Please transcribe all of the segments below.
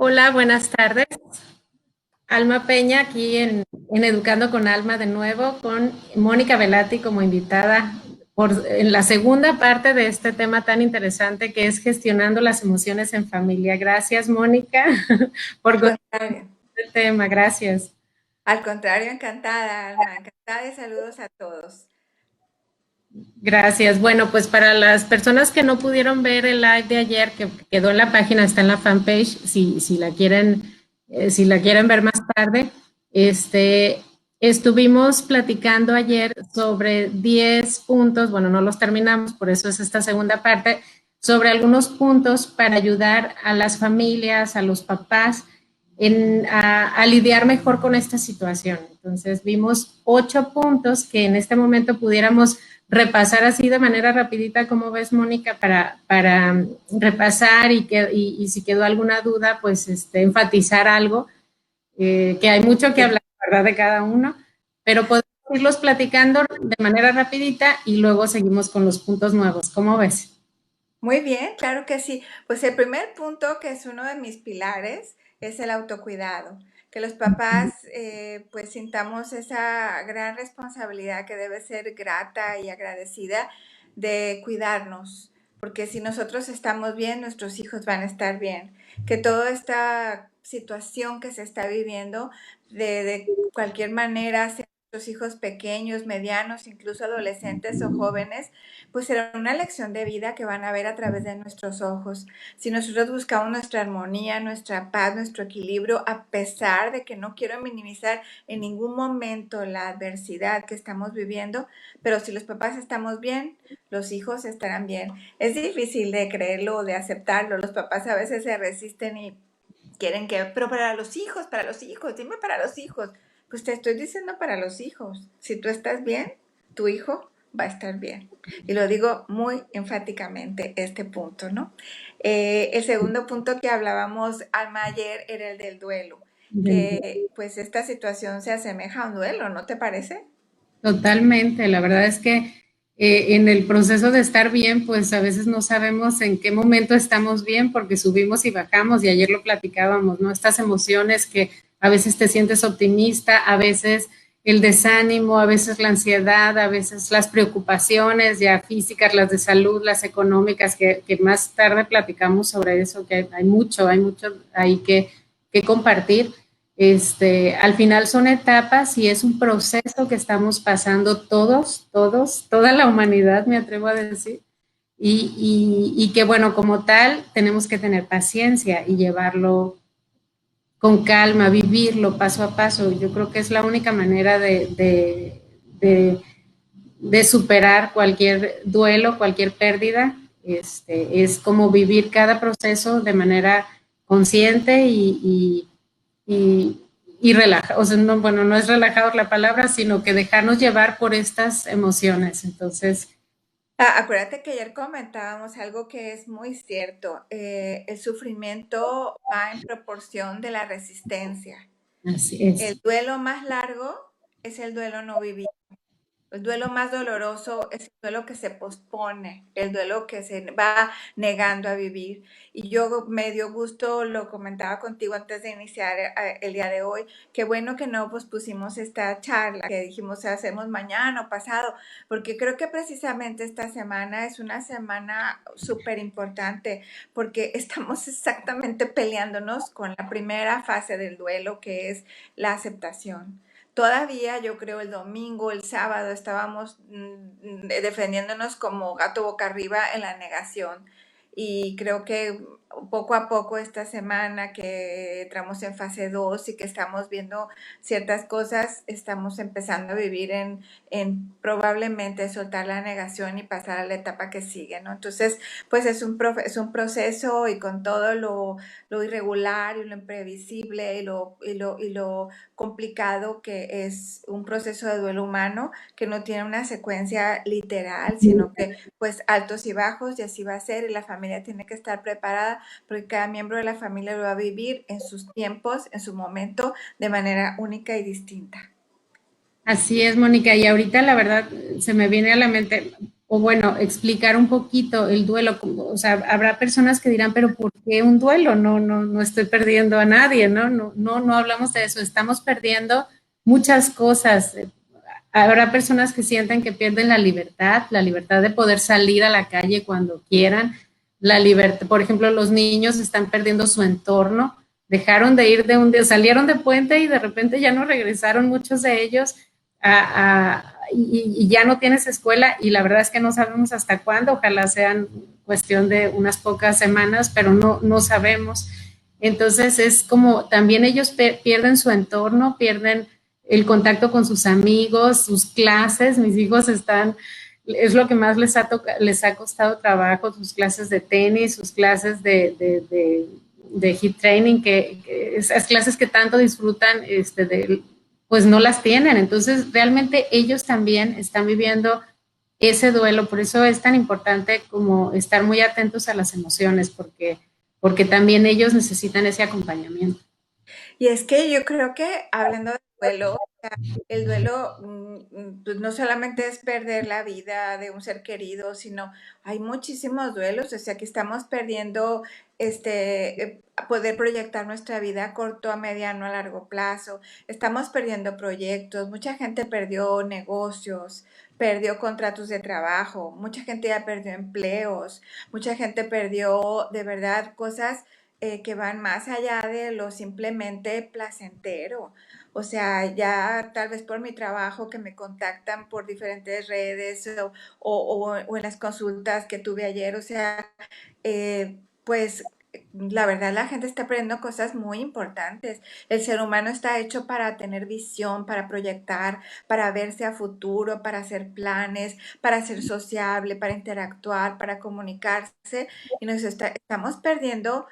Hola, buenas tardes. Alma Peña aquí en Educando con Alma de nuevo, con Mónica Velati como invitada en la segunda parte de este tema tan interesante que es gestionando las emociones en familia. Gracias, Mónica, por Al continuar contrario, el tema. Gracias. al contrario, encantada, Alma, encantada y saludos a todos. Gracias. Bueno, pues para las personas que no pudieron ver el live de ayer, que quedó en la página, está en la fanpage, si la quieren ver más tarde, este, estuvimos platicando ayer sobre 10 puntos, bueno, no los terminamos, por eso es esta segunda parte, sobre algunos puntos para ayudar a las familias, a los papás, a lidiar mejor con esta situación. Entonces, vimos 8 puntos que en este momento pudiéramos repasar así de manera rapidita, como ves, Mónica, para repasar y si quedó alguna duda, pues enfatizar algo, que hay mucho que Sí. hablar, ¿verdad?, de cada uno, pero podemos irlos platicando de manera rapidita y luego seguimos con los puntos nuevos. ¿Cómo ves? Muy bien, claro que sí. Pues el primer punto, que es uno de mis pilares, es el autocuidado. Que los papás pues sintamos esa gran responsabilidad que debe ser grata y agradecida de cuidarnos. Porque si nosotros estamos bien, nuestros hijos van a estar bien. Que toda esta situación que se está viviendo de cualquier manera, sean nuestros hijos pequeños, medianos, incluso adolescentes o jóvenes, pues será una lección de vida que van a ver a través de nuestros ojos. Si nosotros buscamos nuestra armonía, nuestra paz, nuestro equilibrio, a pesar de que no quiero minimizar en ningún momento la adversidad que estamos viviendo, pero si los papás estamos bien, los hijos estarán bien. Es difícil de creerlo o de aceptarlo. Los papás a veces se resisten y quieren que, pero para los hijos, dime para los hijos. Pues te estoy diciendo para los hijos. Si tú estás bien, tu hijo va a estar bien. Y lo digo muy enfáticamente, este punto, ¿no? El segundo punto que hablábamos, Alma, ayer era el del duelo, que pues esta situación se asemeja a un duelo, ¿no te parece? Totalmente, la verdad es que en el proceso de estar bien, pues a veces no sabemos en qué momento estamos bien porque subimos y bajamos y ayer lo platicábamos, ¿no? Estas emociones que a veces te sientes optimista, a veces el desánimo, a veces la ansiedad, a veces las preocupaciones ya físicas, las de salud, las económicas, que más tarde platicamos sobre eso, que hay mucho ahí que compartir. Al final son etapas y es un proceso que estamos pasando todos, toda la humanidad, me atrevo a decir, y que bueno, como tal, tenemos que tener paciencia y llevarlo con calma, vivirlo paso a paso. Yo creo que es la única manera de, de superar cualquier duelo, cualquier pérdida. Es como vivir cada proceso de manera consciente y, y relaja, o sea, no, bueno, no es relajado la palabra, sino que dejarnos llevar por estas emociones. Entonces, Acuérdate que ayer comentábamos algo que es muy cierto. El sufrimiento va en proporción de la resistencia. así El es. duelo más largo es el duelo no vivido. El duelo más doloroso es el duelo que se pospone, el duelo que se va negando a vivir. Y yo me dio gusto, lo comentaba contigo antes de iniciar el día de hoy, qué bueno que no pospusimos esta charla, que dijimos hacemos mañana o pasado, porque creo que precisamente esta semana es una semana súper importante, porque estamos exactamente peleándonos con la primera fase del duelo, que es la aceptación. Todavía yo creo el domingo, el sábado estábamos defendiéndonos como gato boca arriba en la negación. Y creo que poco a poco esta semana que entramos en fase 2 y que estamos viendo ciertas cosas, estamos empezando a vivir en probablemente soltar la negación y pasar a la etapa que sigue, ¿no? Entonces, pues es un proceso y con todo lo irregular y lo imprevisible y lo complicado que es un proceso de duelo humano que no tiene una secuencia literal, sino que pues altos y bajos y así va a ser y la familia tiene que estar preparada porque cada miembro de la familia lo va a vivir en sus tiempos, en su momento, de manera única y distinta. Así es, Mónica. Y ahorita la verdad se me viene a la mente, o bueno, explicar un poquito el duelo. O sea, habrá personas que dirán, pero ¿por qué un duelo? No estoy perdiendo a nadie, ¿no? No hablamos de eso, estamos perdiendo muchas cosas. Habrá personas que sienten que pierden la libertad de poder salir a la calle cuando quieran, la libertad, por ejemplo, los niños están perdiendo su entorno, dejaron de ir de un día, salieron de puente y de repente ya no regresaron muchos de ellos y ya no tienes escuela y la verdad es que no sabemos hasta cuándo, ojalá sean cuestión de unas pocas semanas, pero no sabemos. Entonces es como también ellos pierden su entorno, pierden el contacto con sus amigos, sus clases. Mis hijos están, es lo que más les ha costado trabajo, sus clases de tenis, sus clases de hit training, que esas clases que tanto disfrutan, pues no las tienen. Entonces, realmente ellos también están viviendo ese duelo. Por eso es tan importante como estar muy atentos a las emociones, porque también ellos necesitan ese acompañamiento. Y es que yo creo que hablando de duelo, el duelo pues no solamente es perder la vida de un ser querido, sino hay muchísimos duelos, o sea que estamos perdiendo poder proyectar nuestra vida a corto, a mediano, a largo plazo, estamos perdiendo proyectos, mucha gente perdió negocios, perdió contratos de trabajo, mucha gente ya perdió empleos, mucha gente perdió de verdad cosas que van más allá de lo simplemente placentero. O sea, ya tal vez por mi trabajo que me contactan por diferentes redes o en las consultas que tuve ayer, o sea, pues la verdad la gente está aprendiendo cosas muy importantes. El ser humano está hecho para tener visión, para proyectar, para verse a futuro, para hacer planes, para ser sociable, para interactuar, para comunicarse y estamos perdiendo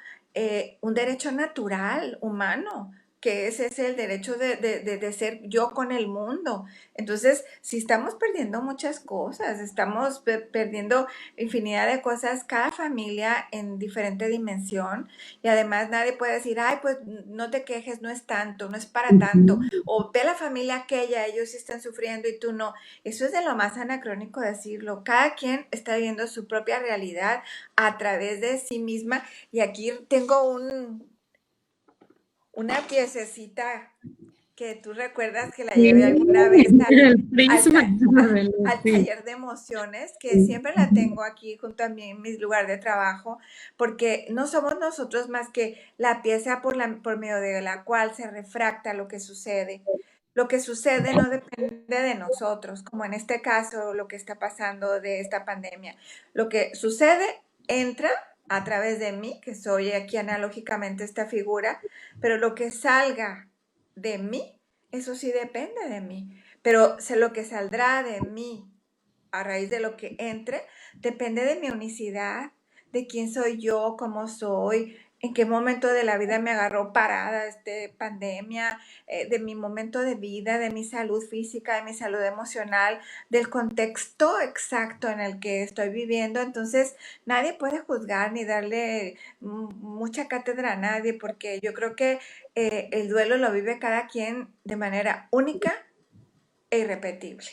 un derecho natural humano, que ese es el derecho de ser yo con el mundo. Entonces, si estamos perdiendo muchas cosas, estamos perdiendo infinidad de cosas, cada familia en diferente dimensión, y además nadie puede decir, ay, pues no te quejes, no es tanto, no es para tanto, o ve la familia aquella, ellos sí están sufriendo y tú no. Eso es de lo más anacrónico decirlo. Cada quien está viviendo su propia realidad a través de sí misma, y aquí tengo una piececita que tú recuerdas que la llevé Sí, alguna vez el al, prisma. ta- al Sí. taller de emociones, que siempre la tengo aquí junto a mí en mi lugar de trabajo, porque no somos nosotros más que la pieza por medio de la cual se refracta lo que sucede. Lo que sucede no depende de nosotros, como en este caso lo que está pasando de esta pandemia. Lo que sucede entra a través de mí, que soy aquí analógicamente esta figura, pero lo que salga de mí, eso sí depende de mí. Pero sé lo que saldrá de mí a raíz de lo que entre, depende de mi unicidad, de quién soy yo, cómo soy, en qué momento de la vida me agarró parada esta pandemia, de mi momento de vida, de mi salud física, de mi salud emocional, del contexto exacto en el que estoy viviendo. Entonces, nadie puede juzgar ni darle mucha cátedra a nadie, porque yo creo que el duelo lo vive cada quien de manera única e irrepetible.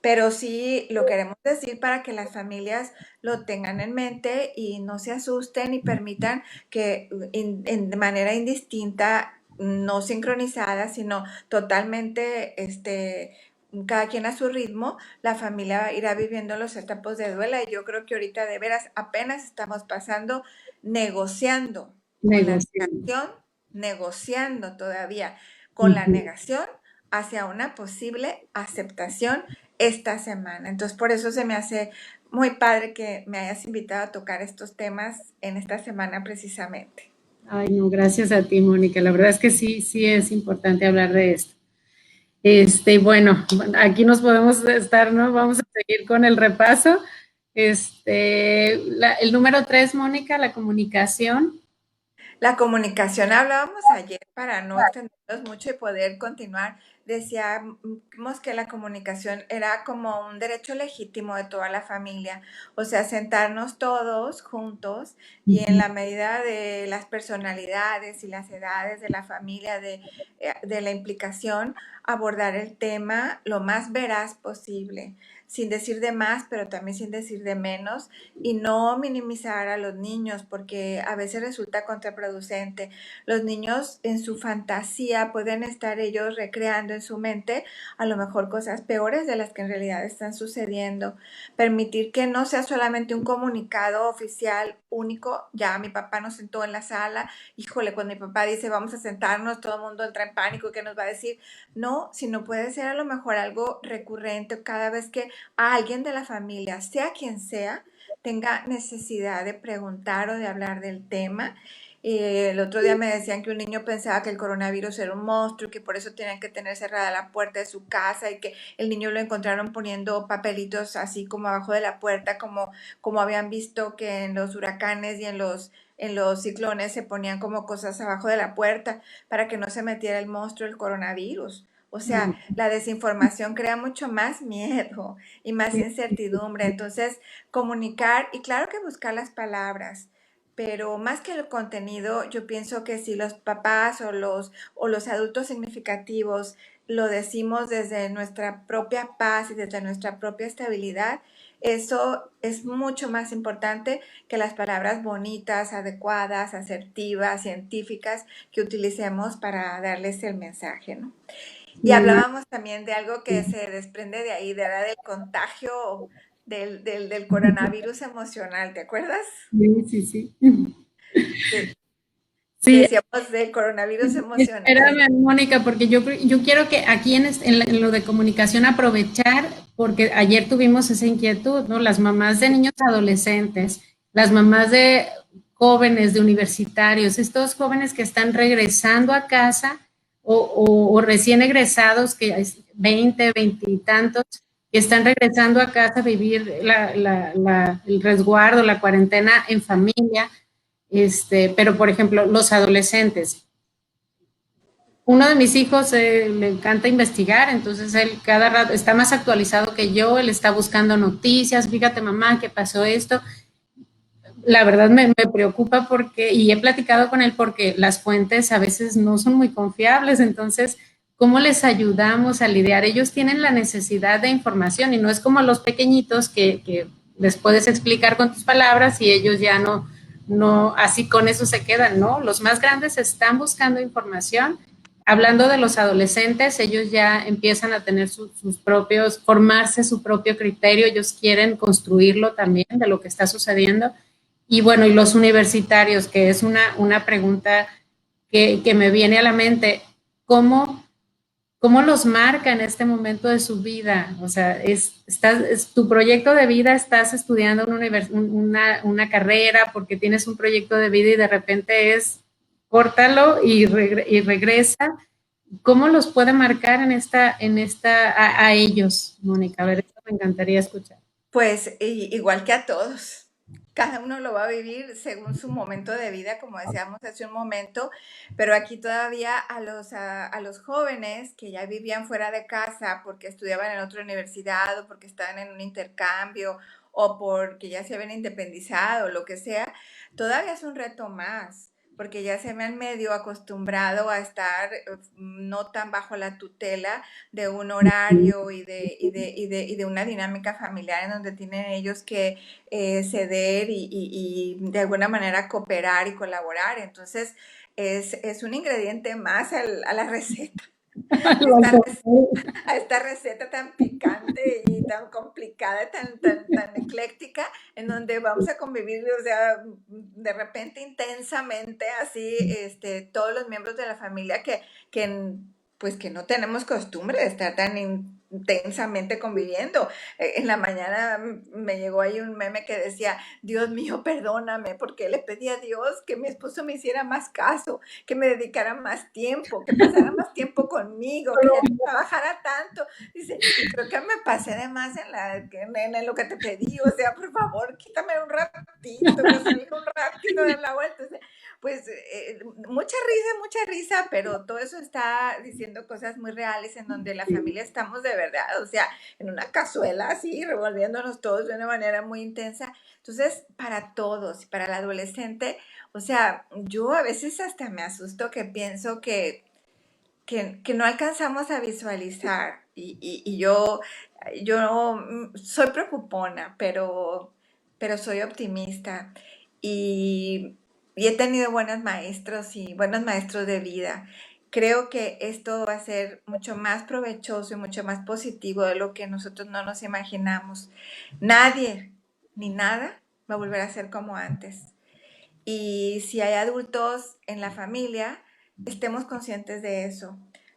Pero sí lo queremos decir para que las familias lo tengan en mente y no se asusten y permitan que de manera indistinta, no sincronizada, sino totalmente cada quien a su ritmo, la familia irá viviendo los etapas de duelo. Y yo creo que ahorita de veras apenas estamos pasando negociando con la Negociando. negación, negociando todavía con la Ujú. negación hacia una posible aceptación esta semana. Entonces, por eso se me hace muy padre que me hayas invitado a tocar estos temas en esta semana precisamente. Ay, no, gracias a ti, Mónica. La verdad es que sí es importante hablar de esto. Bueno, aquí nos podemos estar, ¿no? Vamos a seguir con el repaso. El número 3, Mónica, la comunicación. La comunicación, hablábamos ayer para no extendernos mucho y poder continuar. Decíamos que la comunicación era como un derecho legítimo de toda la familia, o sea, sentarnos todos juntos y en Ujú. la medida de las personalidades y las edades de la familia, de la implicación, abordar el tema lo más veraz posible, sin decir de más, pero también sin decir de menos, y no minimizar a los niños, porque a veces resulta contraproducente. Los niños en su fantasía pueden estar ellos recreando en su mente a lo mejor cosas peores de las que en realidad están sucediendo. Permitir que no sea solamente un comunicado oficial único. Ya mi papá nos sentó en la sala, híjole, cuando mi papá dice vamos a sentarnos, todo el mundo entra en pánico, ¿qué nos va a decir? No, sino puede ser a lo mejor algo recurrente cada vez que alguien de la familia, sea quien sea, tenga necesidad de preguntar o de hablar del tema. El otro día me decían que un niño pensaba que el coronavirus era un monstruo, que por eso tenían que tener cerrada la puerta de su casa, y que el niño lo encontraron poniendo papelitos así como abajo de la puerta, como habían visto que en los huracanes y en los ciclones se ponían como cosas abajo de la puerta para que no se metiera el monstruo, el coronavirus. O sea, No. la desinformación crea mucho más miedo y más incertidumbre. Entonces, comunicar y claro que buscar las palabras, pero más que el contenido, yo pienso que si los papás o los adultos significativos lo decimos desde nuestra propia paz y desde nuestra propia estabilidad, eso es mucho más importante que las palabras bonitas, adecuadas, asertivas, científicas que utilicemos para darles el mensaje, ¿no? Y No, hablábamos también de algo que se desprende de ahí, de la del contagio del coronavirus emocional, ¿te acuerdas? sí, sí, sí. De- Sí, decíamos del coronavirus emocional. espérame, Mónica, porque yo quiero que aquí en lo de comunicación aprovechar, porque ayer tuvimos esa inquietud, ¿no? Las mamás de niños adolescentes, las mamás de jóvenes, de universitarios, estos jóvenes que están regresando a casa o recién egresados, que es 20, 20 y tantos, que están regresando a casa a vivir el resguardo, la cuarentena en familia. Pero por ejemplo, los adolescentes, uno de mis hijos le encanta investigar, entonces él cada rato está más actualizado que yo, él está buscando noticias, fíjate mamá, ¿qué pasó esto? La verdad me preocupa porque, y he platicado con él porque las fuentes a veces no son muy confiables, entonces, ¿cómo les ayudamos a lidiar? Ellos tienen la necesidad de información y no es como los pequeñitos que les puedes explicar con tus palabras y ellos ya no, así con eso se quedan, ¿no? Los más grandes están buscando información. Hablando de los adolescentes, ellos ya empiezan a tener sus propios, formarse su propio criterio, ellos quieren construirlo también de lo que está sucediendo. Y bueno, y los universitarios, que es una pregunta que me viene a la mente, ¿cómo, ¿cómo los marca en este momento de su vida? O sea, es tu proyecto de vida, estás estudiando una carrera porque tienes un proyecto de vida y de repente córtalo y regresa. ¿Cómo los puede marcar a ellos, Mónica? A ver, esto me encantaría escuchar. Pues igual que a todos. Cada uno lo va a vivir según su momento de vida, como decíamos hace un momento, pero aquí todavía a los jóvenes que ya vivían fuera de casa porque estudiaban en otra universidad o porque estaban en un intercambio o porque ya se habían independizado o lo que sea, todavía es un reto más, porque ya se me han medio acostumbrado a estar no tan bajo la tutela de un horario y de una dinámica familiar en donde tienen ellos que ceder y de alguna manera cooperar y colaborar. Entonces, es un ingrediente más a la receta, a esta, a esta receta tan picante y tan complicada, tan ecléctica, en donde vamos a convivir, o sea, de repente intensamente, así, todos los miembros de la familia pues que no tenemos costumbre de estar tan intensamente conviviendo. En la mañana me llegó ahí un meme que decía, Dios mío, perdóname, porque le pedí a Dios que mi esposo me hiciera más caso, que me dedicara más tiempo, que pasara más tiempo conmigo, que ya no trabajara tanto. Dice, y creo que me pasé de más en lo que te pedí, o sea, por favor, quítame un ratito, que salga un ratito de la vuelta. O sea, pues mucha risa, pero todo eso está diciendo cosas muy reales en donde la familia estamos de verdad, o sea, en una cazuela así, revolviéndonos todos de una manera muy intensa. Entonces, para todos, para el adolescente, o sea, yo a veces hasta me asusto que pienso que no alcanzamos a visualizar Y yo soy preocupona, pero soy optimista y, y he tenido buenos maestros y buenos maestros de vida. Creo que esto va a ser mucho más provechoso y mucho más positivo de lo que nosotros no nos imaginamos. Nadie ni nada va a volver a ser como antes. Y si hay adultos en la familia, estemos conscientes de eso,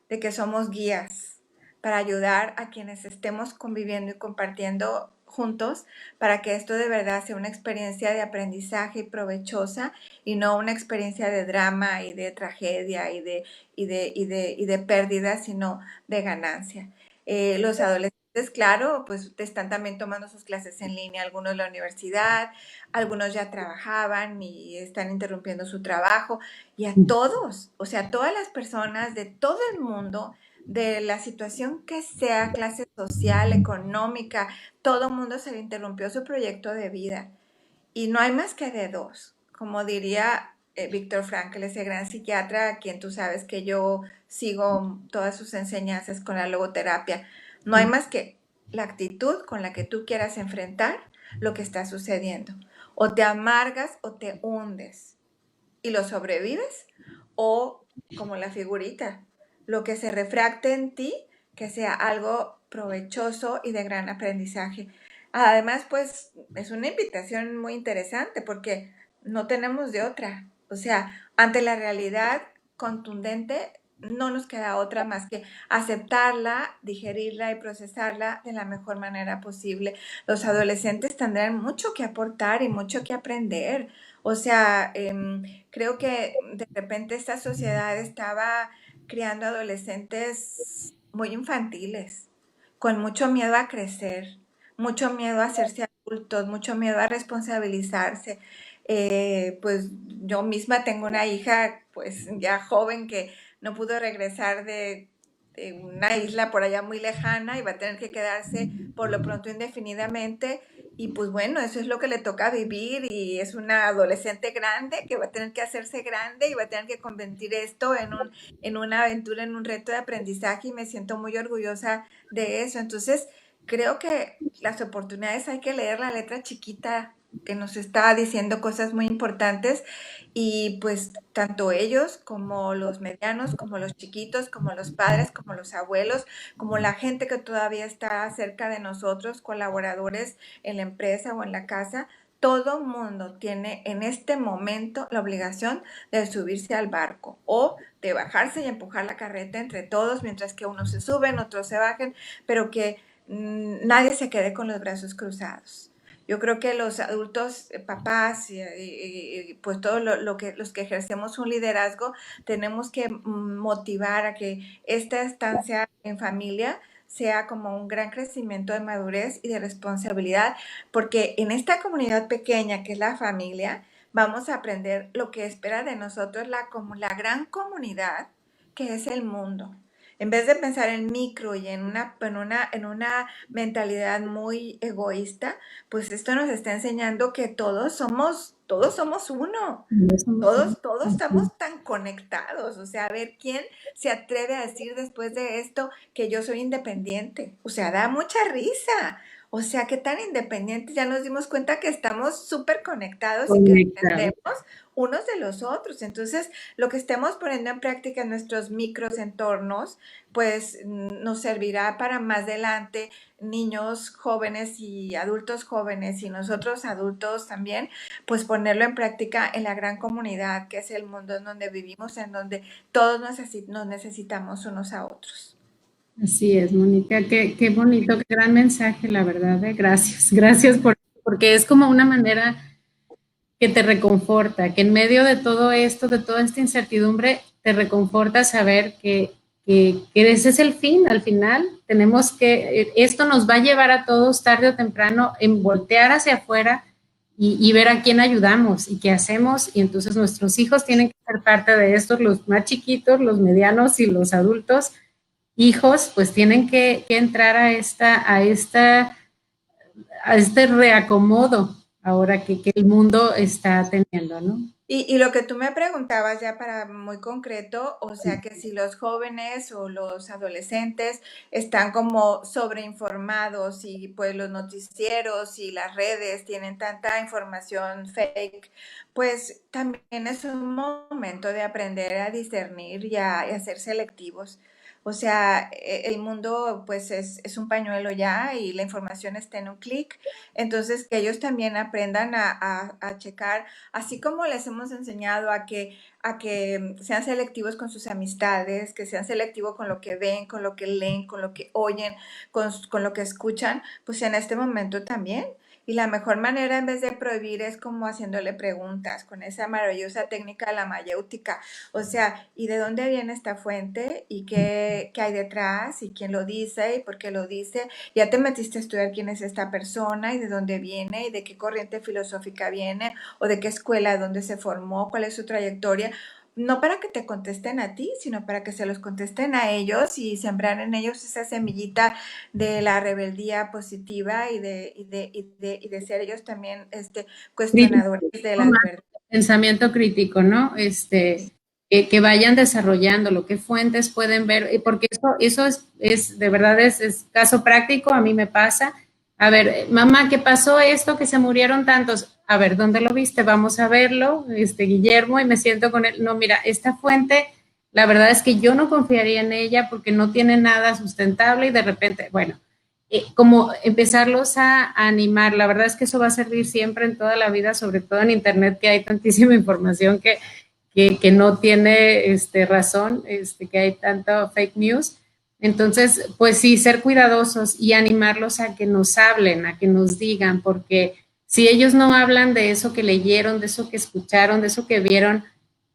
de que somos guías para ayudar a quienes estemos conviviendo y compartiendo juntos para que esto de verdad sea una experiencia de aprendizaje y provechosa y no una experiencia de drama y de tragedia y de pérdida, sino de ganancia. Los adolescentes, claro, pues están también tomando sus clases en línea, algunos en la universidad, algunos ya trabajaban y están interrumpiendo su trabajo, y a todos, o sea, a todas las personas de todo el mundo, de la situación que sea, clase social, económica, todo el mundo se le interrumpió su proyecto de vida. Y no hay más que de dos, como diría Víctor Frankl, ese gran psiquiatra, a quien tú sabes que yo sigo todas sus enseñanzas con la logoterapia. No hay más que la actitud con la que tú quieras enfrentar lo que está sucediendo. O te amargas o te hundes y lo sobrevives, o como la figurita, lo que se refracte en ti, que sea algo provechoso y de gran aprendizaje. Además, pues es una invitación muy interesante porque no tenemos de otra. O sea, ante la realidad contundente, no nos queda otra más que aceptarla, digerirla y procesarla de la mejor manera posible. Los adolescentes tendrán mucho que aportar y mucho que aprender. O sea, creo que de repente esta sociedad estaba criando adolescentes muy infantiles, con mucho miedo a crecer, mucho miedo a hacerse adultos, mucho miedo a responsabilizarse. Pues yo misma tengo una hija, pues ya joven, que no pudo regresar de una isla por allá muy lejana y va a tener que quedarse por lo pronto indefinidamente. Y pues bueno, eso es lo que le toca vivir, y es una adolescente grande que va a tener que hacerse grande y va a tener que convertir esto en una aventura, en un reto de aprendizaje, y me siento muy orgullosa de eso. Entonces, creo que las oportunidades hay que leer la letra chiquita que nos está diciendo cosas muy importantes, y pues tanto ellos como los medianos, como los chiquitos, como los padres, como los abuelos, como la gente que todavía está cerca de nosotros, colaboradores en la empresa o en la casa, todo mundo tiene en este momento la obligación de subirse al barco o de bajarse y empujar la carreta entre todos, mientras que unos se suben, otros se bajen, pero que nadie se quede con los brazos cruzados. Yo creo que los adultos, papás pues todos los que ejercemos un liderazgo, tenemos que motivar a que esta estancia en familia sea como un gran crecimiento de madurez y de responsabilidad, porque en esta comunidad pequeña que es la familia, vamos a aprender lo que espera de nosotros la gran comunidad que es el mundo. En vez de pensar en micro y en una mentalidad muy egoísta, pues esto nos está enseñando que todos somos uno. Todos estamos tan conectados. O sea, a ver quién se atreve a decir después de esto que yo soy independiente. O sea, da mucha risa. O sea, qué tan independientes, ya nos dimos cuenta que estamos súper conectados y que Conectado. dependemos unos de los otros. Entonces, lo que estemos poniendo en práctica en nuestros micros entornos, pues nos servirá para más adelante, niños jóvenes y adultos jóvenes, y nosotros adultos también, pues ponerlo en práctica en la gran comunidad que es el mundo en donde vivimos, en donde todos nos necesitamos unos a otros. Así es, Mónica, qué bonito, qué gran mensaje, la verdad, gracias, gracias porque es como una manera que te reconforta, que en medio de todo esto, de toda esta incertidumbre, te reconforta saber que ese es el fin, al final tenemos que, esto nos va a llevar a todos tarde o temprano en voltear hacia afuera y ver a quién ayudamos y qué hacemos, y entonces nuestros hijos tienen que ser parte de esto, los más chiquitos, los medianos y los adultos hijos, pues tienen que entrar a este reacomodo ahora que el mundo está teniendo, ¿no? Y lo que tú me preguntabas ya para muy concreto, o sea que si los jóvenes o los adolescentes están como sobreinformados y pues los noticieros y las redes tienen tanta información fake, pues también es un momento de aprender a discernir y a ser selectivos. O sea, el mundo pues es un pañuelo ya y la información está en un clic. Entonces, que ellos también aprendan a checar, así como les hemos enseñado a que sean selectivos con sus amistades, que sean selectivos con lo que ven, con lo que leen, con lo que oyen, con lo que escuchan, pues en este momento también. Y la mejor manera en vez de prohibir es como haciéndole preguntas con esa maravillosa técnica de la mayéutica. O sea, ¿y de dónde viene esta fuente? ¿Y qué hay detrás? ¿Y quién lo dice? ¿Y por qué lo dice? Ya te metiste a estudiar quién es esta persona y de dónde viene y de qué corriente filosófica viene o de qué escuela, dónde se formó, cuál es su trayectoria. No para que te contesten a ti, sino para que se los contesten a ellos y sembrar en ellos esa semillita de la rebeldía positiva y de ser ellos también cuestionadores de las verdades. Pensamiento crítico, ¿no? Que vayan desarrollándolo, qué fuentes pueden ver, porque eso es de verdad es caso práctico, a mí me pasa. A ver, mamá, ¿qué pasó esto? Que se murieron tantos. A ver, ¿dónde lo viste? Vamos a verlo, Guillermo, y me siento con él. No, mira, esta fuente, la verdad es que yo no confiaría en ella porque no tiene nada sustentable y de repente, bueno, como empezarlos a animar. La verdad es que eso va a servir siempre en toda la vida, sobre todo en Internet, que hay tantísima información que no tiene razón, que hay tanto fake news. Entonces, pues sí, ser cuidadosos y animarlos a que nos hablen, a que nos digan, porque si ellos no hablan de eso que leyeron, de eso que escucharon, de eso que vieron,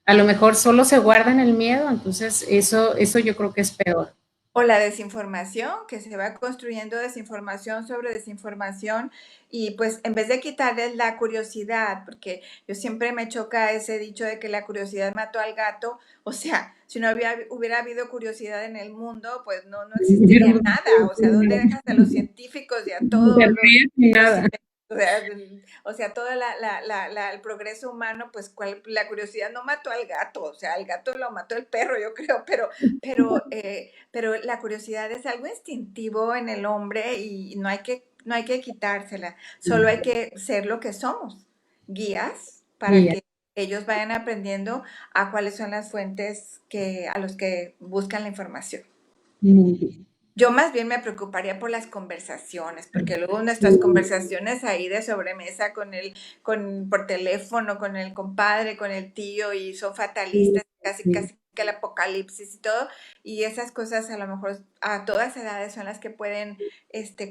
a lo mejor solo se guardan el miedo, entonces eso yo creo que es peor. O la desinformación, que se va construyendo desinformación sobre desinformación y pues en vez de quitarles la curiosidad, porque yo siempre me choca ese dicho de que la curiosidad mató al gato, o sea, si no hubiera habido curiosidad en el mundo, pues no existiría nada, o sea, ¿dónde dejas a los científicos y a todos los Nada. o sea, todo el progreso humano, pues la curiosidad no mató al gato, o sea, al gato lo mató el perro, yo creo, pero la curiosidad es algo instintivo en el hombre y no hay que quitársela, solo hay que ser lo que somos, guías para Y que ellos vayan aprendiendo a cuáles son las fuentes a los que buscan la información. Yo más bien me preocuparía por las conversaciones, porque luego nuestras conversaciones ahí de sobremesa por teléfono, con el compadre, con el tío, y son fatalistas, casi casi que el apocalipsis y todo, y esas cosas a lo mejor a todas edades son las que pueden,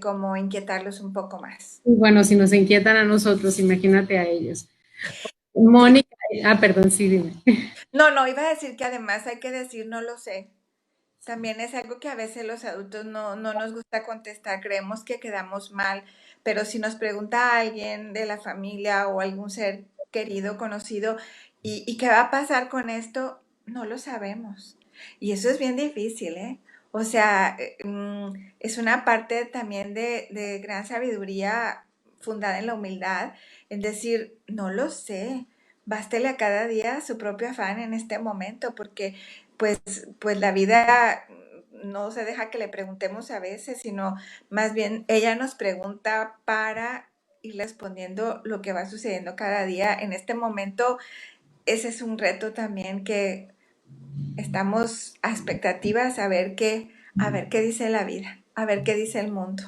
como inquietarlos un poco más. bueno, si nos inquietan a nosotros, imagínate a ellos. Sí. Mónica, perdón, sí, dime. No, no, iba a decir que además hay que decir no lo sé. También es algo que a veces los adultos no nos gusta contestar, creemos que quedamos mal, pero si nos pregunta alguien de la familia o algún ser querido, conocido, ¿y qué va a pasar con esto? No lo sabemos. Y eso es bien difícil, ¿eh? O sea, es una parte también de gran sabiduría fundada en la humildad, en decir, no lo sé, bástele a cada día su propio afán en este momento, porque pues, pues la vida no se deja que le preguntemos a veces, sino más bien ella nos pregunta para ir respondiendo lo que va sucediendo cada día. En este momento, ese es un reto también que estamos a expectativas a ver qué dice la vida, a ver qué dice el mundo.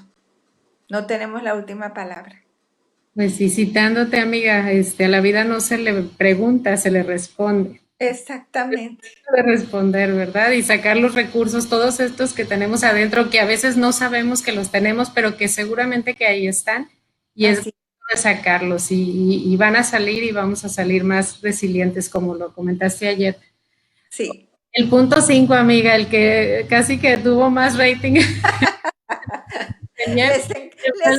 No tenemos la última palabra. Pues sí, citándote, amiga, a la vida no se le pregunta, se le responde. Exactamente. De responder, ¿verdad? Y sacar los recursos, todos estos que tenemos adentro, que a veces no sabemos que los tenemos, pero que seguramente que ahí están, y es Así, de sacarlos, y van a salir y vamos a salir más resilientes, como lo comentaste ayer. sí. El punto 5, amiga, el que casi que tuvo más rating. Tenía, Les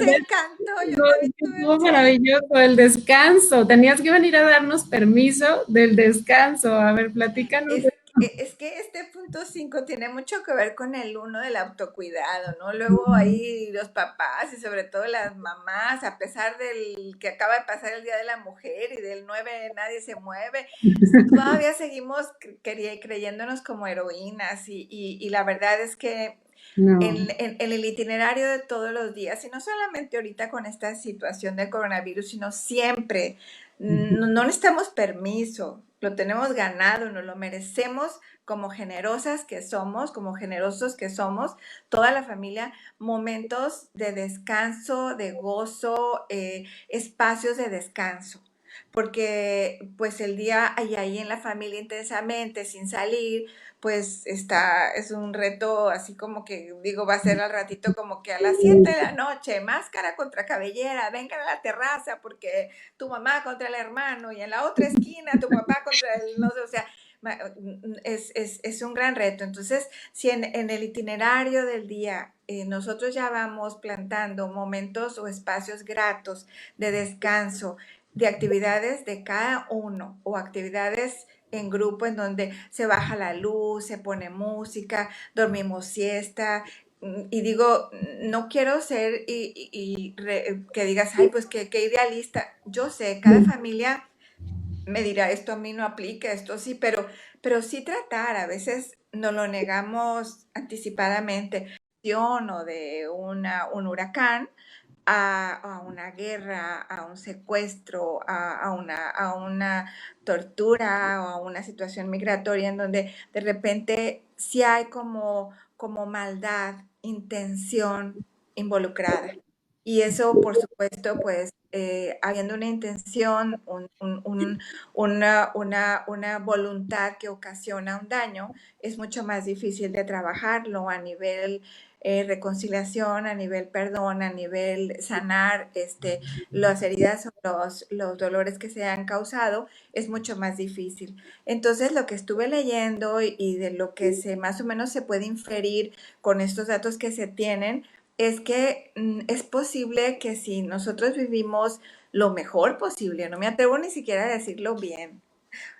encantó, yo también tuve estuvo mucha. maravilloso el descanso. Tenías que venir a darnos permiso del descanso. A ver, platícanos. es que este punto 5 tiene mucho que ver con el uno del autocuidado, ¿no? Luego ahí los papás y sobre todo las mamás, a pesar del que acaba de pasar el Día de la Mujer y del 9 nadie se mueve, todavía seguimos creyéndonos como heroínas y la verdad es que No. en el itinerario de todos los días, y no solamente ahorita con esta situación del coronavirus, sino siempre, no necesitamos permiso, lo tenemos ganado, nos lo merecemos como generosas que somos, como generosos que somos, toda la familia, momentos de descanso, de gozo, espacios de descanso. Porque pues el día ahí en la familia intensamente, sin salir, pues es un reto así como que digo, va a ser al ratito como que a las 7 de la noche, máscara contra cabellera, vengan a la terraza porque tu mamá contra el hermano y en la otra esquina tu papá contra el, no sé, o sea, es un gran reto. Entonces, si en el itinerario del día nosotros ya vamos plantando momentos o espacios gratos de descanso, de actividades de cada uno o actividades en grupo en donde se baja la luz, se pone música, dormimos siesta. Y digo, no quiero ser que digas, ay, pues qué idealista. Yo sé, cada familia me dirá, esto a mí no aplica, esto sí, pero sí tratar, a veces nos lo negamos anticipadamente, o de un huracán, a una guerra, a un secuestro, a una tortura o a una situación migratoria en donde de repente sí hay como maldad, intención involucrada. Y eso, por supuesto, pues habiendo una intención, una voluntad que ocasiona un daño, es mucho más difícil de trabajarlo a nivel reconciliación, a nivel perdón, a nivel sanar las heridas o los dolores que se han causado, es mucho más difícil. Entonces, lo que estuve leyendo y de lo que más o menos se puede inferir con estos datos que se tienen, es que es posible que si nosotros vivimos lo mejor posible, no me atrevo ni siquiera a decirlo bien,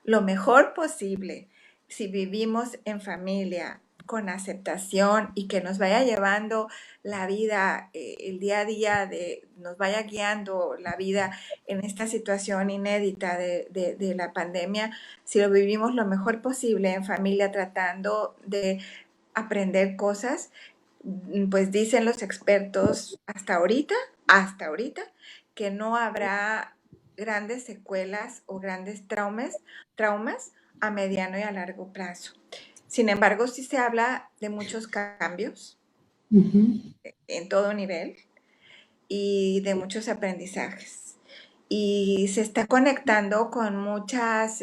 lo mejor posible, si vivimos en familia con aceptación y que nos vaya llevando la vida, el día a día, nos vaya guiando la vida en esta situación inédita de la pandemia, si lo vivimos lo mejor posible en familia tratando de aprender cosas, pues dicen los expertos hasta ahorita, que no habrá grandes secuelas o grandes traumas a mediano y a largo plazo. Sin embargo, sí se habla de muchos cambios en todo nivel y de muchos aprendizajes. Y se está conectando con muchas,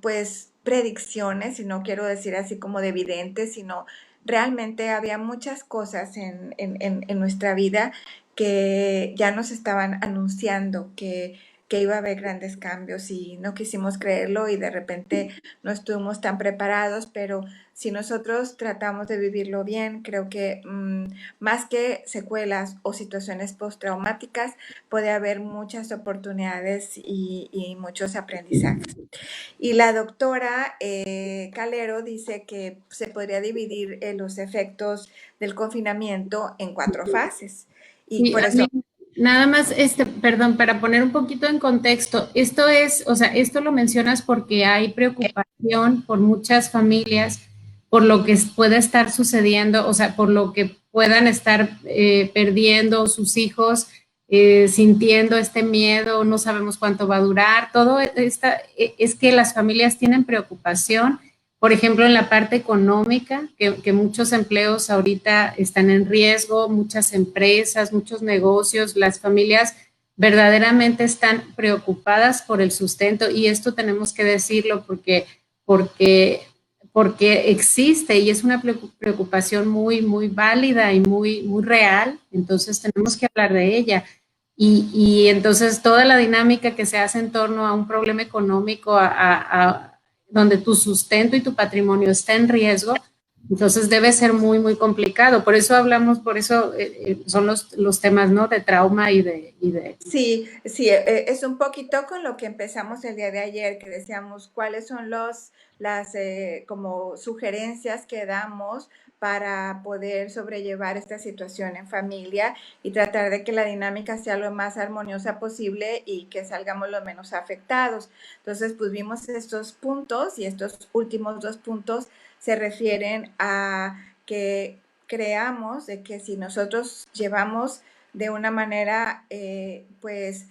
pues, predicciones, y no quiero decir así como de evidentes, sino realmente había muchas cosas en nuestra vida que ya nos estaban anunciando que iba a haber grandes cambios y no quisimos creerlo y de repente no estuvimos tan preparados, pero si nosotros tratamos de vivirlo bien, creo que más que secuelas o situaciones postraumáticas, puede haber muchas oportunidades y muchos aprendizajes. Y la doctora Calero dice que se podría dividir los efectos del confinamiento en 4 fases. Y Y por a eso, mí, nada más, perdón, para poner un poquito en contexto, esto es, o sea, esto lo mencionas porque hay preocupación por muchas familias por lo que puede estar sucediendo, o sea, por lo que puedan estar perdiendo sus hijos, sintiendo este miedo, no sabemos cuánto va a durar, todo esta, es que las familias tienen preocupación, por ejemplo, en la parte económica, que muchos empleos ahorita están en riesgo, muchas empresas, muchos negocios, las familias verdaderamente están preocupadas por el sustento y esto tenemos que decirlo porque, porque existe y es una preocupación muy válida y muy real, entonces tenemos que hablar de ella. Y entonces toda la dinámica que se hace en torno a un problema económico, donde tu sustento y tu patrimonio está en riesgo, Entonces debe ser muy, muy complicado. Por eso hablamos, por eso son los temas, ¿no? De trauma y de. Sí, sí, es un poquito con lo que empezamos el día de ayer, que decíamos cuáles son las como sugerencias que damos para poder sobrellevar esta situación en familia y tratar de que la dinámica sea lo más armoniosa posible y que salgamos lo menos afectados. Entonces, pues vimos estos puntos y estos últimos dos puntos se refieren a que creamos de que si nosotros llevamos de una manera, pues,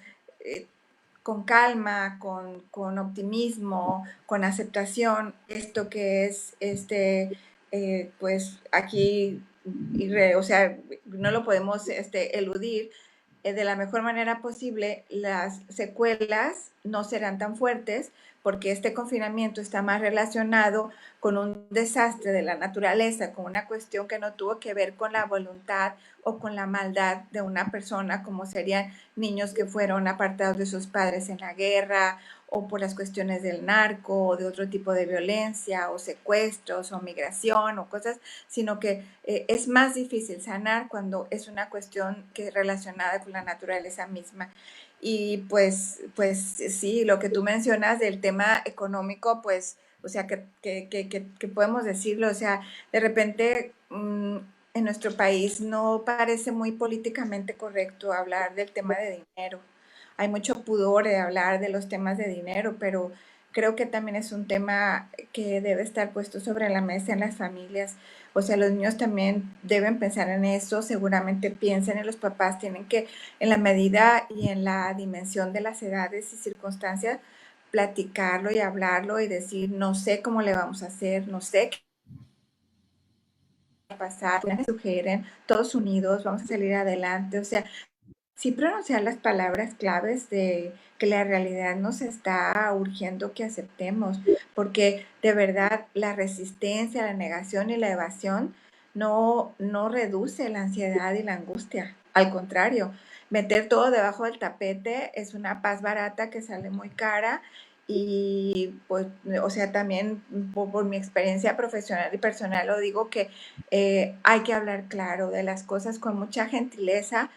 con calma, con optimismo, con aceptación, esto que es, pues, aquí, o sea, no lo podemos eludir, de la mejor manera posible, las secuelas no serán tan fuertes porque este confinamiento está más relacionado con un desastre de la naturaleza, con una cuestión que no tuvo que ver con la voluntad o con la maldad de una persona, como serían niños que fueron apartados de sus padres en la guerra o por las cuestiones del narco o de otro tipo de violencia o secuestros o migración o cosas, sino que es más difícil sanar cuando es una cuestión que es relacionada con la naturaleza misma. Y pues sí, lo que tú mencionas del tema económico, pues, o sea, que podemos decirlo, o sea, de repente en nuestro país no parece muy políticamente correcto hablar del tema de dinero. Hay mucho pudor de hablar de los temas de dinero, pero creo que también es un tema que debe estar puesto sobre la mesa en las familias. O sea, los niños también deben pensar en eso, seguramente piensen en los papás, tienen que, en la medida y en la dimensión de las edades y circunstancias, platicarlo y hablarlo y decir, no sé cómo le vamos a hacer, no sé qué va a pasar, me sugieren, todos unidos, vamos a salir adelante. O sea, sí pronunciar las palabras claves de que la realidad nos está urgiendo que aceptemos, porque de verdad la resistencia, la negación y la evasión no reduce la ansiedad y la angustia. Al contrario, meter todo debajo del tapete es una paz barata que sale muy cara y pues, o sea, también por mi experiencia profesional y personal lo digo que hay que hablar claro de las cosas con mucha gentileza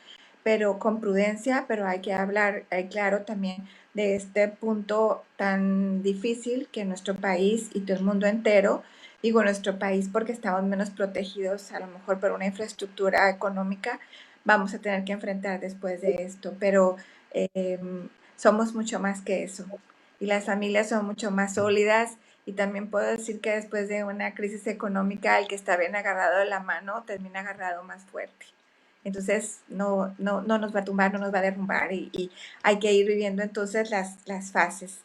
pero con prudencia, pero hay que hablar, claro, también de este punto tan difícil que nuestro país y todo el mundo entero, digo nuestro país porque estamos menos protegidos a lo mejor por una infraestructura económica, vamos a tener que enfrentar después de esto, pero eh, somos mucho más que eso y las familias son mucho más sólidas y también puedo decir que después de una crisis económica el que está bien agarrado de la mano termina agarrado más fuerte. Entonces no nos va a tumbar, no nos va a derrumbar y hay que ir viviendo entonces las fases.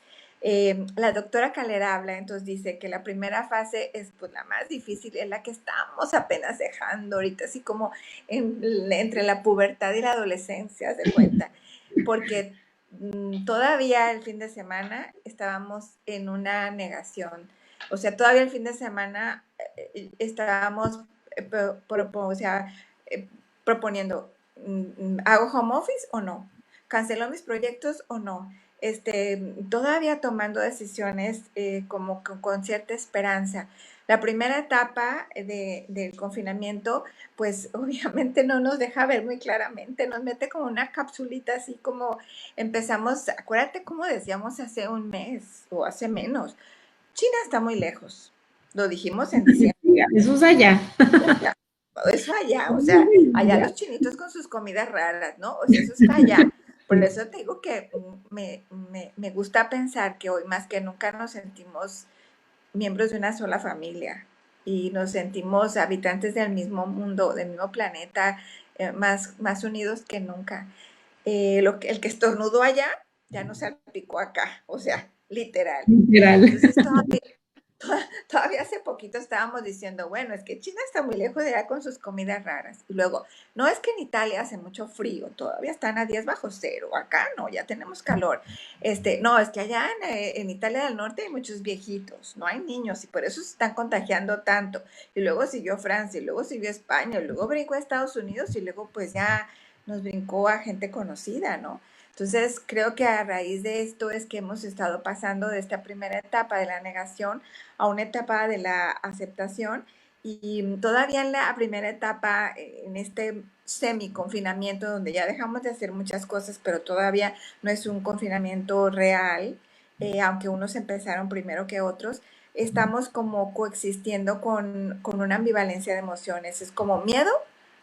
La doctora Calera habla, entonces dice que la primera fase es pues la más difícil, es la que estamos apenas dejando ahorita, así como entre la pubertad y la adolescencia, se cuenta, porque todavía el fin de semana estábamos en una negación, o sea, todavía el fin de semana estábamos, o sea, eh, proponiendo, ¿hago home office o no? ¿Cancelo mis proyectos o no? Todavía tomando decisiones como con cierta esperanza. La primera etapa del confinamiento, pues obviamente no nos deja ver muy claramente, nos mete como una capsulita así como empezamos, acuérdate cómo decíamos hace un mes o hace menos, China está muy lejos, lo dijimos en diciembre. Eso es allá. Eso allá, o sea, allá los chinitos con sus comidas raras, ¿no? O sea, eso está allá. Por eso te digo que me gusta pensar que hoy más que nunca nos sentimos miembros de una sola familia y nos sentimos habitantes del mismo mundo, del mismo planeta, más unidos que nunca. El que estornudó allá ya no salpicó acá, o sea, literal. Literal. Entonces, todavía hace poquito estábamos diciendo, bueno, es que China está muy lejos de allá con sus comidas raras. Y luego, no es que en Italia hace mucho frío, todavía están a 10 bajo cero, acá no, ya tenemos calor. No, es que allá en Italia del Norte hay muchos viejitos, no hay niños y por eso se están contagiando tanto. Y luego siguió Francia, y luego siguió España, y luego brincó a Estados Unidos y luego pues ya nos brincó a gente conocida, ¿no? Entonces, creo que a raíz de esto es que hemos estado pasando de esta primera etapa de la negación a una etapa de la aceptación Y todavía en la primera etapa, en este semi-confinamiento, donde ya dejamos de hacer muchas cosas, pero todavía no es un confinamiento real, aunque unos empezaron primero que otros, estamos como coexistiendo con una ambivalencia de emociones. Es como miedo,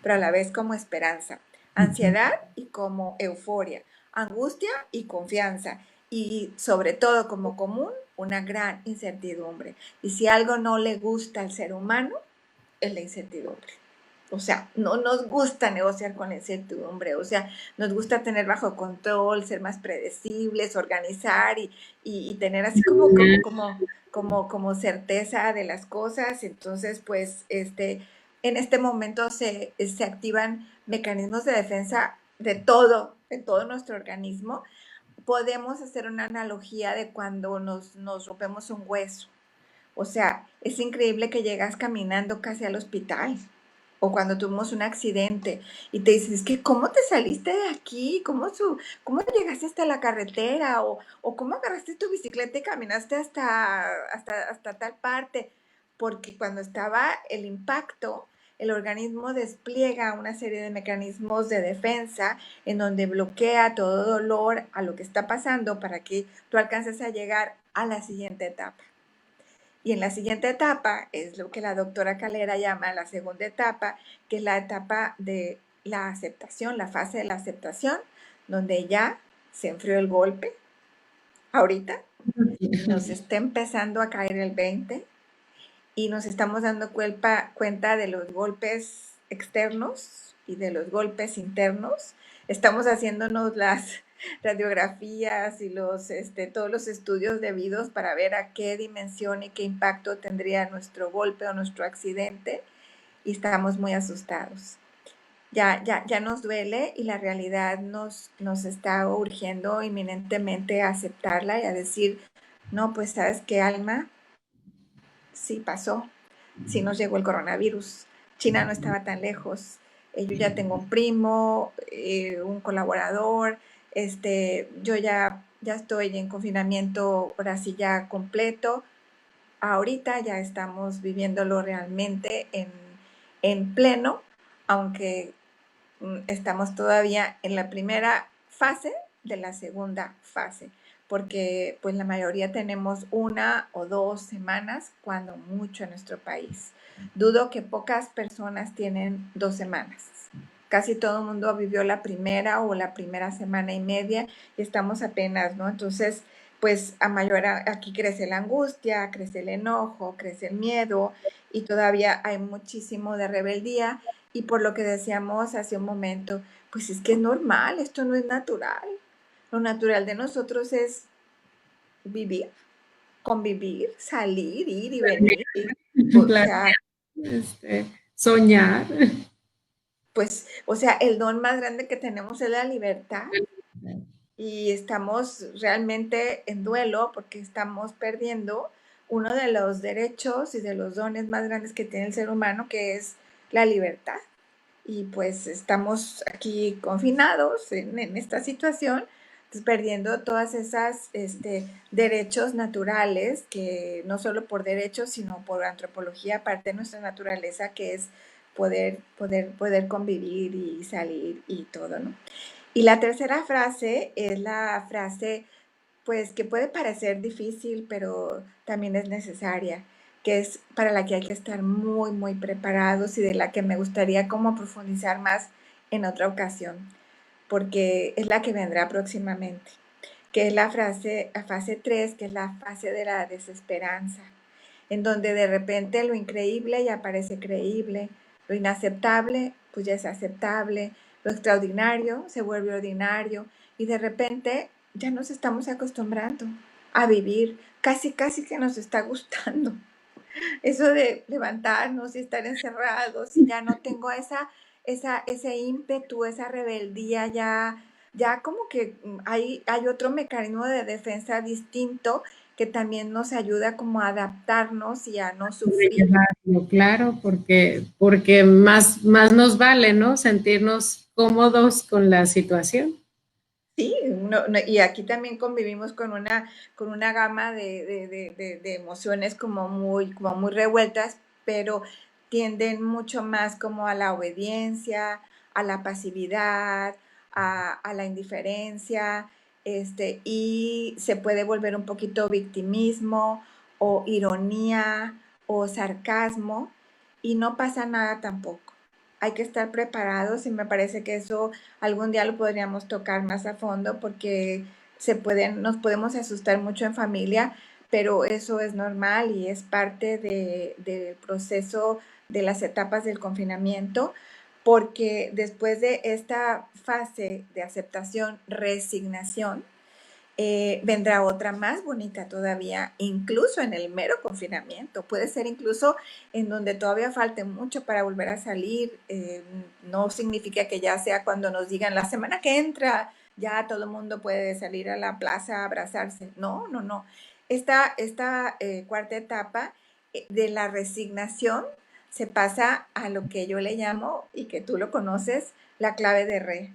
pero a la vez como esperanza, ansiedad y como euforia, angustia y confianza, y sobre todo como común, una gran incertidumbre. Y si algo no le gusta al ser humano, es la incertidumbre. O sea, no nos gusta negociar con la incertidumbre, o sea, nos gusta tener bajo control, ser más predecibles, organizar y tener así como certeza de las cosas. Entonces, pues, en este momento se activan mecanismos de defensa de todo nuestro organismo. Podemos hacer una analogía de cuando nos rompemos un hueso. O sea, es increíble que llegas caminando casi al hospital o cuando tuvimos un accidente y te dices, es que ¿cómo te saliste de aquí? ¿Cómo llegaste hasta la carretera? O ¿cómo agarraste tu bicicleta y caminaste hasta tal parte? Porque cuando estaba el impacto, el organismo despliega una serie de mecanismos de defensa en donde bloquea todo dolor a lo que está pasando para que tú alcances a llegar a la siguiente etapa. Y en la siguiente etapa es lo que la doctora Calera llama la segunda etapa, que es la etapa de la aceptación, la fase de la aceptación, donde ya se enfrió el golpe, ahorita nos está empezando a caer el 20 y nos estamos dando cuenta de los golpes externos y de los golpes internos. Estamos haciéndonos las radiografías y todos los estudios debidos para ver a qué dimensión y qué impacto tendría nuestro golpe o nuestro accidente, y estamos muy asustados. Ya nos duele y la realidad nos está urgiendo inminentemente a aceptarla y a decir, no, pues sabes qué, Alma, sí pasó, sí nos llegó el coronavirus, China no estaba tan lejos, yo ya tengo un primo, un colaborador, yo ya estoy en confinamiento, ahora sí ya completo, ahorita ya estamos viviéndolo realmente en pleno, aunque estamos todavía en la primera fase de la segunda fase, porque pues la mayoría tenemos 1 o 2 semanas, cuando mucho en nuestro país. Dudo que pocas personas tienen 2 semanas. Casi todo el mundo vivió la primera o la primera semana y media y estamos apenas, ¿no? Entonces, pues a mayor aquí crece la angustia, crece el enojo, crece el miedo y todavía hay muchísimo de rebeldía. Y por lo que decíamos hace un momento, pues es que es normal, esto no es natural. Lo natural de nosotros es vivir, convivir, salir, ir y venir. O Claro, sea, soñar. el don más grande que tenemos es la libertad, y estamos realmente en duelo porque estamos perdiendo uno de los derechos y de los dones más grandes que tiene el ser humano, que es la libertad. Y pues estamos aquí confinados en esta situación, pues perdiendo todas esas derechos naturales, que no solo por derechos, sino por antropología, parte de nuestra naturaleza, que es poder convivir y salir y todo, ¿no? Y la tercera frase es la frase, pues, que puede parecer difícil, pero también es necesaria, que es para la que hay que estar muy, muy preparados y de la que me gustaría como profundizar más en otra ocasión, porque es la que vendrá próximamente, que es la fase 3, que es la fase de la desesperanza, en donde de repente lo increíble ya parece creíble, lo inaceptable pues ya es aceptable, lo extraordinario se vuelve ordinario y de repente ya nos estamos acostumbrando a vivir, casi casi que nos está gustando. Eso de levantarnos y estar encerrados y ya no tengo ese ímpetu, esa rebeldía, ya como que hay otro mecanismo de defensa distinto que también nos ayuda como a adaptarnos y a no sufrir. Llevarlo, claro, porque más nos vale, ¿no? Sentirnos cómodos con la situación. Sí, y aquí también convivimos con una gama de emociones como muy revueltas, pero tienden mucho más como a la obediencia, a la pasividad, a la indiferencia, y se puede volver un poquito victimismo o ironía o sarcasmo y no pasa nada tampoco. Hay que estar preparados y me parece que eso algún día lo podríamos tocar más a fondo porque nos podemos asustar mucho en familia, pero eso es normal y es parte del proceso de las etapas del confinamiento, porque después de esta fase de aceptación, resignación, vendrá otra más bonita todavía, incluso en el mero confinamiento. Puede ser incluso en donde todavía falte mucho para volver a salir. No significa que ya sea cuando nos digan la semana que entra, ya todo el mundo puede salir a la plaza a abrazarse. No, no, no. Esta cuarta etapa de la resignación se pasa a lo que yo le llamo, y que tú lo conoces, la clave de re.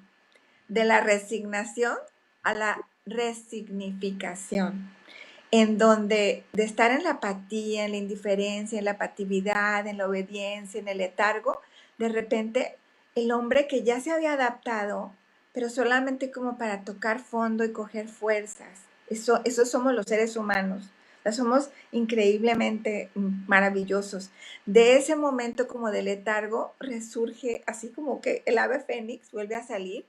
De la resignación a la resignificación, en donde de estar en la apatía, en la indiferencia, en la pasividad, en la obediencia, en el letargo, de repente el hombre que ya se había adaptado, pero solamente como para tocar fondo y coger fuerzas. Eso somos los seres humanos. O sea, somos increíblemente maravillosos. De ese momento como de letargo resurge así como que el ave fénix vuelve a salir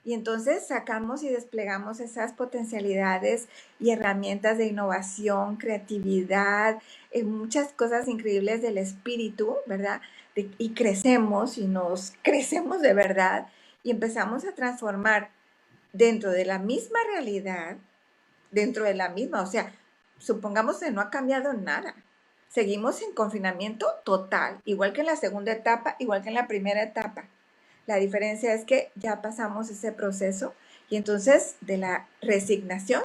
y entonces sacamos y desplegamos esas potencialidades y herramientas de innovación, creatividad, muchas cosas increíbles del espíritu, ¿verdad? Y crecemos y nos crecemos de verdad y empezamos a transformar dentro de la misma realidad, dentro de la misma, o sea, supongamos que no ha cambiado nada. Seguimos en confinamiento total, igual que en la segunda etapa, igual que en la primera etapa. La diferencia es que ya pasamos ese proceso y entonces de la resignación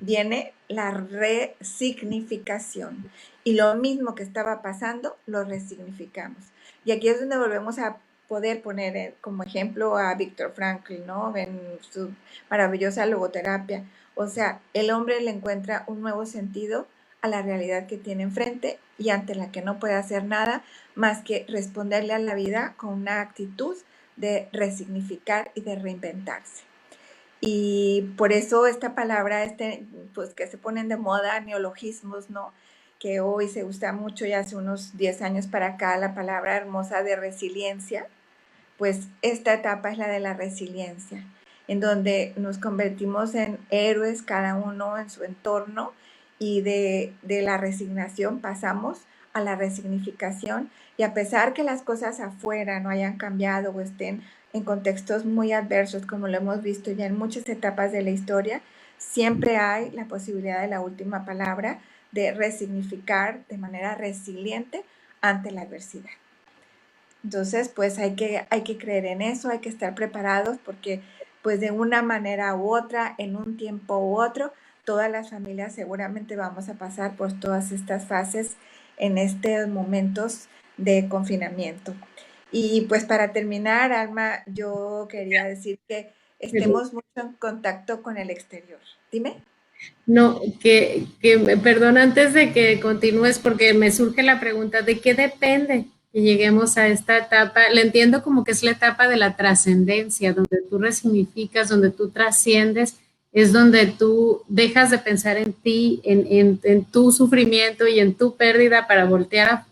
viene la resignificación. Y lo mismo que estaba pasando, lo resignificamos. Y aquí es donde volvemos a poder poner como ejemplo a Viktor Frankl, ¿no? En su maravillosa logoterapia. O sea, el hombre le encuentra un nuevo sentido a la realidad que tiene enfrente y ante la que no puede hacer nada más que responderle a la vida con una actitud de resignificar y de reinventarse. Y por eso esta palabra, pues que se ponen de moda, neologismos, ¿no? Que hoy se usa mucho y hace unos 10 años para acá la palabra hermosa de resiliencia, pues esta etapa es la de la resiliencia, en donde nos convertimos en héroes cada uno en su entorno y de la resignación pasamos a la resignificación y a pesar que las cosas afuera no hayan cambiado o estén en contextos muy adversos como lo hemos visto ya en muchas etapas de la historia, siempre hay la posibilidad de la última palabra de resignificar de manera resiliente ante la adversidad. Entonces, pues hay que creer en eso, hay que estar preparados porque pues de una manera u otra, en un tiempo u otro, todas las familias seguramente vamos a pasar por todas estas fases en estos momentos de confinamiento. Y pues para terminar, Alma, yo quería decir que estemos mucho en contacto con el exterior. Dime. No, perdón, antes de que continúes, porque me surge la pregunta, ¿de qué depende que lleguemos a esta etapa? Le entiendo como que es la etapa de la trascendencia, donde tú resignificas, donde tú trasciendes, es donde tú dejas de pensar en ti, en tu sufrimiento y en tu pérdida para voltear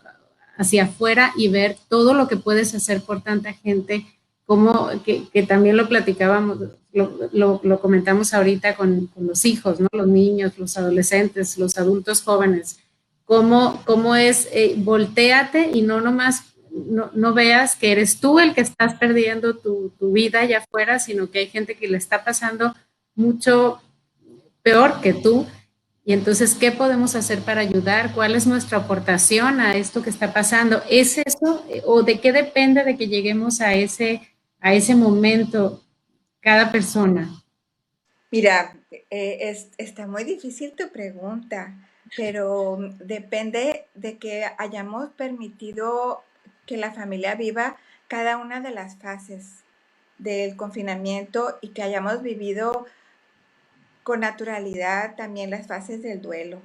hacia afuera y ver todo lo que puedes hacer por tanta gente, como que también lo platicábamos, lo comentamos ahorita con los hijos, ¿no? Los niños, los adolescentes, los adultos jóvenes, cómo es, voltéate y no nomás, no veas que eres tú el que estás perdiendo tu vida allá afuera, sino que hay gente que le está pasando mucho peor que tú. Y entonces, ¿qué podemos hacer para ayudar? ¿Cuál es nuestra aportación a esto que está pasando? ¿Es eso o de qué depende de que lleguemos a ese momento cada persona? Mira, está muy difícil tu pregunta, pero depende de que hayamos permitido que la familia viva cada una de las fases del confinamiento y que hayamos vivido con naturalidad también las fases del duelo.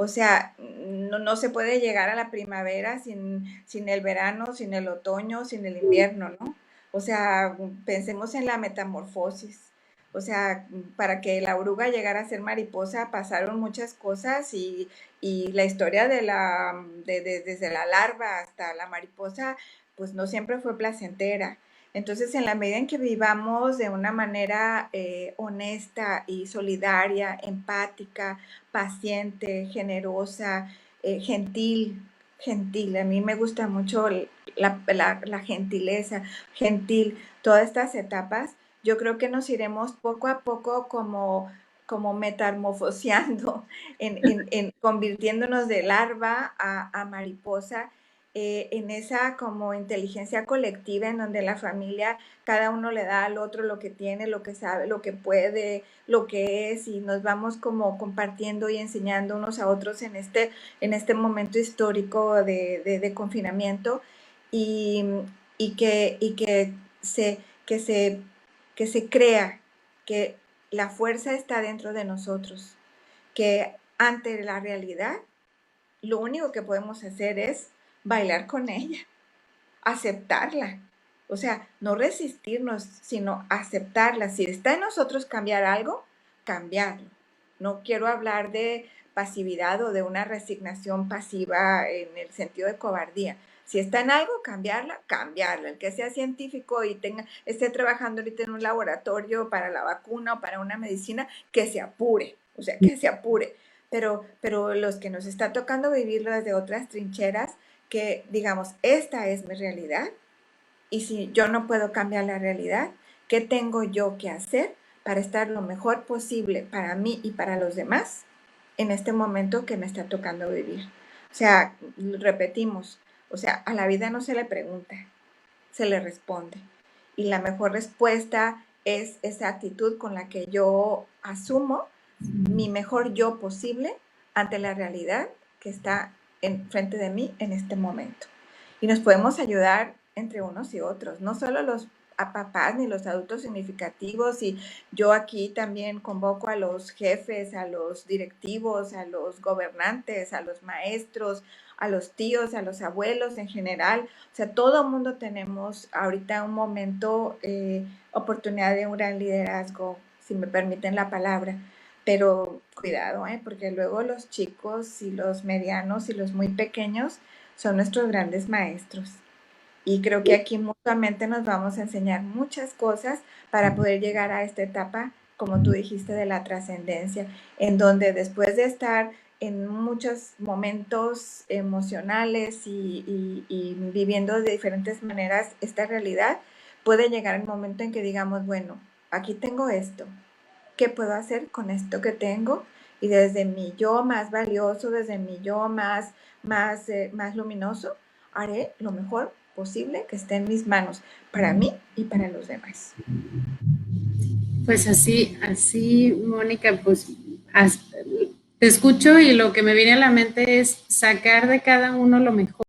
O sea, no se puede llegar a la primavera sin el verano, sin el otoño, sin el invierno, ¿no? O sea, pensemos en la metamorfosis. O sea, para que la oruga llegara a ser mariposa pasaron muchas cosas y la historia desde la larva hasta la mariposa, pues no siempre fue placentera. Entonces, en la medida en que vivamos de una manera honesta y solidaria, empática, paciente, generosa, gentil. A mí me gusta mucho la gentileza, gentil, todas estas etapas. Yo creo que nos iremos poco a poco como metamorfoseando, convirtiéndonos de larva a mariposa, en esa como inteligencia colectiva en donde la familia, cada uno le da al otro lo que tiene, lo que sabe, lo que puede, lo que es, y nos vamos como compartiendo y enseñando unos a otros en este momento histórico de confinamiento y, y que se, que, se, que se crea que la fuerza está dentro de nosotros, que ante la realidad lo único que podemos hacer es bailar con ella, aceptarla. O sea, no resistirnos, sino aceptarla. Si está en nosotros cambiar algo, cambiarlo. No quiero hablar de pasividad o de una resignación pasiva en el sentido de cobardía. Si está en algo, cambiarla, cambiarla. El que sea científico y esté trabajando ahorita en un laboratorio para la vacuna o para una medicina, que se apure. O sea, que se apure. Pero los que nos está tocando vivirlo desde otras trincheras, que digamos, esta es mi realidad y si yo no puedo cambiar la realidad, ¿qué tengo yo que hacer para estar lo mejor posible para mí y para los demás en este momento que me está tocando vivir? O sea, repetimos, o sea, a la vida no se le pregunta, se le responde. Y la mejor respuesta es esa actitud con la que yo asumo mi mejor yo posible ante la realidad que está frente de mí en este momento. Y nos podemos ayudar entre unos y otros, no solo los papás ni los adultos significativos, y yo aquí también convoco a los jefes, a los directivos, a los gobernantes, a los maestros, a los tíos, a los abuelos en general. O sea, todo el mundo tenemos ahorita un momento, oportunidad de un gran liderazgo, si me permiten la palabra. Pero cuidado, porque luego los chicos y los medianos y los muy pequeños son nuestros grandes maestros. Y creo que aquí mutuamente nos vamos a enseñar muchas cosas para poder llegar a esta etapa, como tú dijiste, de la trascendencia, en donde después de estar en muchos momentos emocionales y viviendo de diferentes maneras esta realidad, puede llegar el momento en que digamos, bueno, aquí tengo esto, ¿qué puedo hacer con esto que tengo? Y desde mi yo más valioso, desde mi yo más luminoso, haré lo mejor posible que esté en mis manos para mí y para los demás. Pues así, Mónica, pues te escucho y lo que me viene a la mente es sacar de cada uno lo mejor.